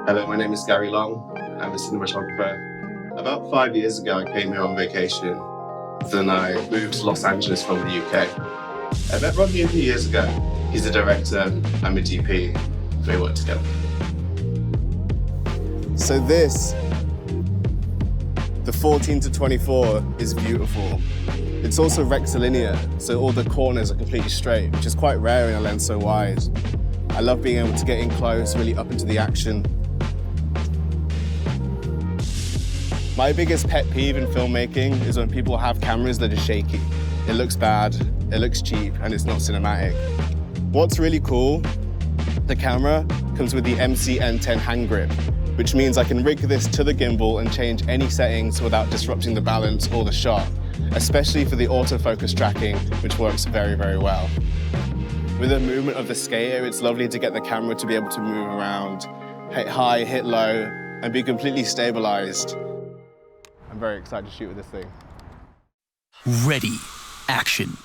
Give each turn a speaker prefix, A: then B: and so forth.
A: Hello, my name is Gary Long. I'm a cinematographer. About 5 years ago, I came here on vacation. Then I moved to Los Angeles from the UK. I met Rodney a few years ago. He's a director, I'm a DP. We work together.
B: So this, the 14-24 is beautiful. It's also rectilinear, so all the corners are completely straight, which is quite rare in a lens so wide. I love being able to get in close, really up into the action. My biggest pet peeve in filmmaking is when people have cameras that are shaky. It looks bad, it looks cheap, and it's not cinematic. What's really cool, the camera comes with the MC-N10 hand grip, which means I can rig this to the gimbal and change any settings without disrupting the balance or the shot, especially for the autofocus tracking, which works very, very well. With the movement of the skater, it's lovely to get the camera to be able to move around, hit high, hit low, and be completely stabilized. I'm very excited to shoot with this thing.
C: Ready, action.